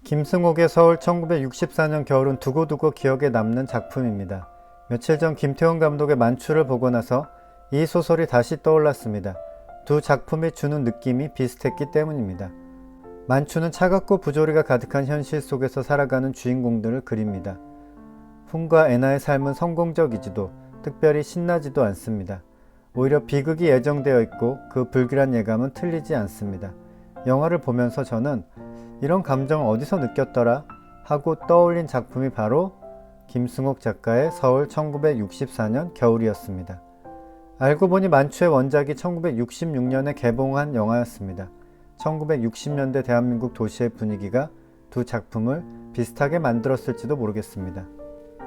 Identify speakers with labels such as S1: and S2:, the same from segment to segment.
S1: 김승옥의 서울 1964년 겨울은 두고두고 기억에 남는 작품입니다. 며칠 전 김태훈 감독의 만추를 보고 나서 이 소설이 다시 떠올랐습니다. 두 작품이 주는 느낌이 비슷했기 때문입니다. 만추는 차갑고 부조리가 가득한 현실 속에서 살아가는 주인공들을 그립니다. 훈과 애나의 삶은 성공적이지도 특별히 신나지도 않습니다. 오히려 비극이 예정되어 있고 그 불길한 예감은 틀리지 않습니다. 영화를 보면서 저는 이런 감정을 어디서 느꼈더라 하고 떠올린 작품이 바로 김승옥 작가의 서울 1964년 겨울이었습니다. 알고 보니 만추의 원작이 1966년에 개봉한 영화였습니다. 1960년대 대한민국 도시의 분위기가 두 작품을 비슷하게 만들었을지도 모르겠습니다.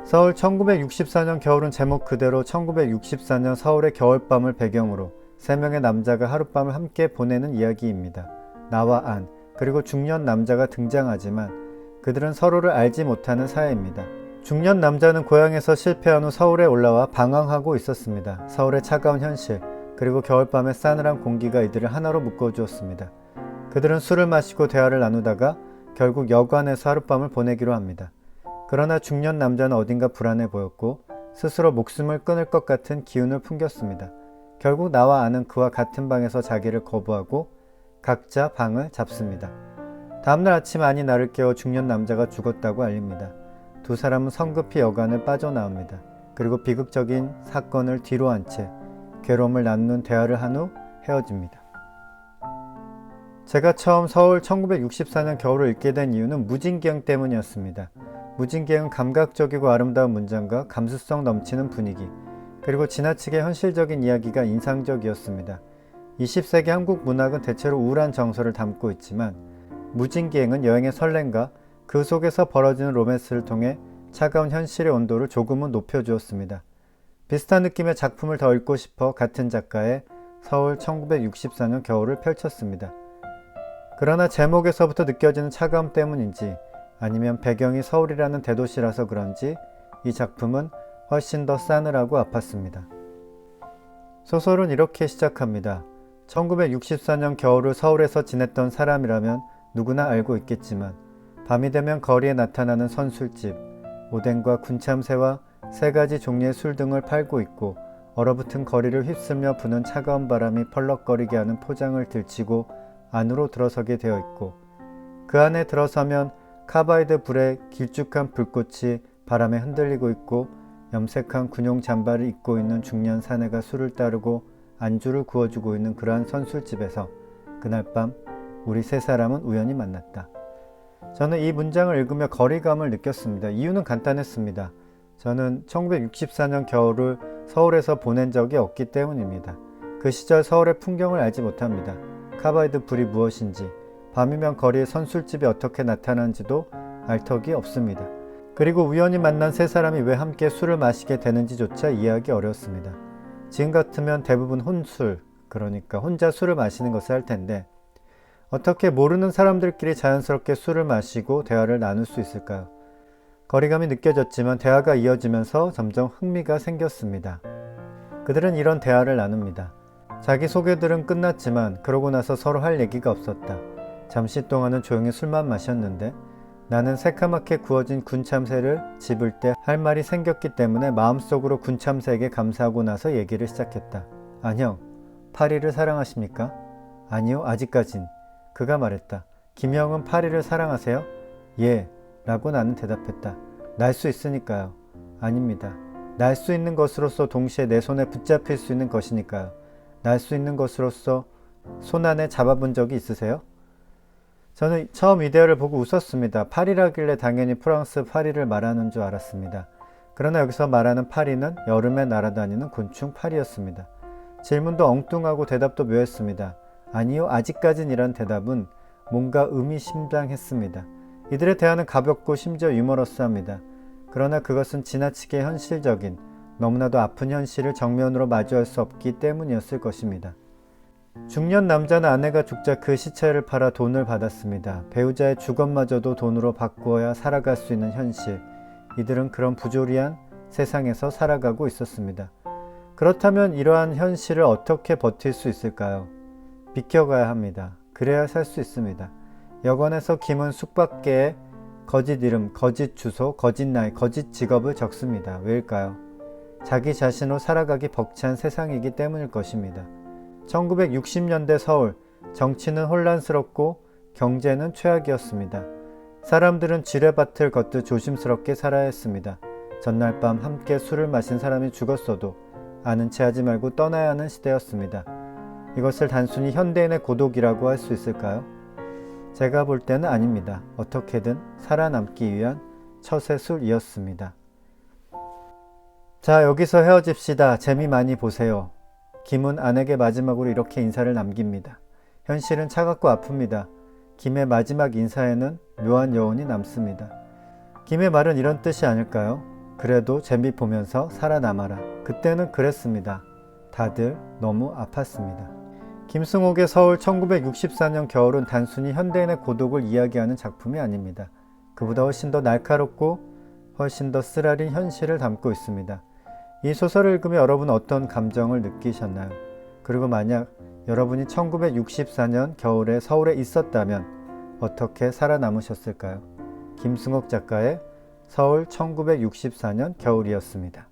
S1: 서울 1964년 겨울은 제목 그대로 1964년 서울의 겨울밤을 배경으로 세 명의 남자가 하룻밤을 함께 보내는 이야기입니다. 나와 안, 그리고 중년 남자가 등장하지만 그들은 서로를 알지 못하는 사이입니다. 중년 남자는 고향에서 실패한 후 서울에 올라와 방황하고 있었습니다. 서울의 차가운 현실, 그리고 겨울밤의 싸늘한 공기가 이들을 하나로 묶어주었습니다. 그들은 술을 마시고 대화를 나누다가 결국 여관에서 하룻밤을 보내기로 합니다. 그러나 중년 남자는 어딘가 불안해 보였고 스스로 목숨을 끊을 것 같은 기운을 풍겼습니다. 결국 나와 아는 그와 같은 방에서 자기를 거부하고 각자 방을 잡습니다. 다음날 아침 안이 나를 깨워 중년 남자가 죽었다고 알립니다. 두 사람은 성급히 여관을 빠져나옵니다. 그리고 비극적인 사건을 뒤로 한 채 괴로움을 나누는 대화를 한 후 헤어집니다. 제가 처음 서울 1964년 겨울을 읽게 된 이유는 무진기행 때문이었습니다. 무진기행은 감각적이고 아름다운 문장과 감수성 넘치는 분위기, 그리고 지나치게 현실적인 이야기가 인상적이었습니다. 20세기 한국 문학은 대체로 우울한 정서를 담고 있지만 무진기행은 여행의 설렘과 그 속에서 벌어지는 로맨스를 통해 차가운 현실의 온도를 조금은 높여주었습니다. 비슷한 느낌의 작품을 더 읽고 싶어 같은 작가의 서울 1964년 겨울을 펼쳤습니다. 그러나 제목에서부터 느껴지는 차가움 때문인지 아니면 배경이 서울이라는 대도시라서 그런지 이 작품은 훨씬 더 싸늘하고 아팠습니다. 소설은 이렇게 시작합니다. 1964년 겨울을 서울에서 지냈던 사람이라면 누구나 알고 있겠지만 밤이 되면 거리에 나타나는 선술집, 오뎅과 군참새와 세 가지 종류의 술 등을 팔고 있고 얼어붙은 거리를 휩쓸며 부는 차가운 바람이 펄럭거리게 하는 포장을 들치고 안으로 들어서게 되어 있고 그 안에 들어서면 카바이드 불에 길쭉한 불꽃이 바람에 흔들리고 있고 염색한 군용 잠바를 입고 있는 중년 사내가 술을 따르고 안주를 구워주고 있는 그러한 선술집에서 그날 밤 우리 세 사람은 우연히 만났다. 저는 이 문장을 읽으며 거리감을 느꼈습니다. 이유는 간단했습니다. 저는 1964년 겨울을 서울에서 보낸 적이 없기 때문입니다. 그 시절 서울의 풍경을 알지 못합니다. 카바이드 불이 무엇인지, 밤이면 거리에 선술집이 어떻게 나타나는지도 알 턱이 없습니다. 그리고 우연히 만난 세 사람이 왜 함께 술을 마시게 되는지조차 이해하기 어렵습니다. 지금 같으면 대부분 혼술, 그러니까 혼자 술을 마시는 것을 할 텐데 어떻게 모르는 사람들끼리 자연스럽게 술을 마시고 대화를 나눌 수 있을까요? 거리감이 느껴졌지만 대화가 이어지면서 점점 흥미가 생겼습니다. 그들은 이런 대화를 나눕니다. 자기 소개들은 끝났지만 그러고 나서 서로 할 얘기가 없었다. 잠시 동안은 조용히 술만 마셨는데 나는 새카맣게 구워진 군참새를 집을 때 할 말이 생겼기 때문에 마음속으로 군참새에게 감사하고 나서 얘기를 시작했다. 안녕, 파리를 사랑하십니까? 아니요, 아직까진. 그가 말했다. 김형은 파리를 사랑하세요? 예, 라고 나는 대답했다. 날 수 있으니까요. 아닙니다. 날 수 있는 것으로서 동시에 내 손에 붙잡힐 수 있는 것이니까요. 날 수 있는 것으로서 손 안에 잡아본 적이 있으세요? 저는 처음 이데어를 보고 웃었습니다. 파리라길래 당연히 프랑스 파리를 말하는 줄 알았습니다. 그러나 여기서 말하는 파리는 여름에 날아다니는 곤충 파리였습니다. 질문도 엉뚱하고 대답도 묘했습니다. 아니요, 아직까진 이란 대답은 뭔가 의미심장했습니다. 이들의 대화는 가볍고 심지어 유머러스합니다. 그러나 그것은 지나치게 현실적인, 너무나도 아픈 현실을 정면으로 마주할 수 없기 때문이었을 것입니다. 중년 남자는 아내가 죽자 그 시체를 팔아 돈을 받았습니다. 배우자의 주검마저도 돈으로 바꾸어야 살아갈 수 있는 현실. 이들은 그런 부조리한 세상에서 살아가고 있었습니다. 그렇다면 이러한 현실을 어떻게 버틸 수 있을까요? 비켜가야 합니다. 그래야 살 수 있습니다. 여권에서 김은 숙박계에 거짓 이름, 거짓 주소, 거짓 나이, 거짓 직업을 적습니다. 왜일까요? 자기 자신으로 살아가기 벅찬 세상이기 때문일 것입니다. 1960년대 서울, 정치는 혼란스럽고 경제는 최악이었습니다. 사람들은 지뢰밭을 걷듯 조심스럽게 살아야 했습니다. 전날 밤 함께 술을 마신 사람이 죽었어도 아는 체 하지 말고 떠나야 하는 시대였습니다. 이것을 단순히 현대인의 고독이라고 할 수 있을까요? 제가 볼 때는 아닙니다. 어떻게든 살아남기 위한 처세술이었습니다. 자, 여기서 헤어집시다. 재미 많이 보세요. 김은 아내에게 마지막으로 이렇게 인사를 남깁니다. 현실은 차갑고 아픕니다. 김의 마지막 인사에는 묘한 여운이 남습니다. 김의 말은 이런 뜻이 아닐까요? 그래도 재미 보면서 살아남아라. 그때는 그랬습니다. 다들 너무 아팠습니다. 김승옥의 서울 1964년 겨울은 단순히 현대인의 고독을 이야기하는 작품이 아닙니다. 그보다 훨씬 더 날카롭고 훨씬 더 쓰라린 현실을 담고 있습니다. 이 소설을 읽으며 여러분은 어떤 감정을 느끼셨나요? 그리고 만약 여러분이 1964년 겨울에 서울에 있었다면 어떻게 살아남으셨을까요? 김승옥 작가의 서울 1964년 겨울이었습니다.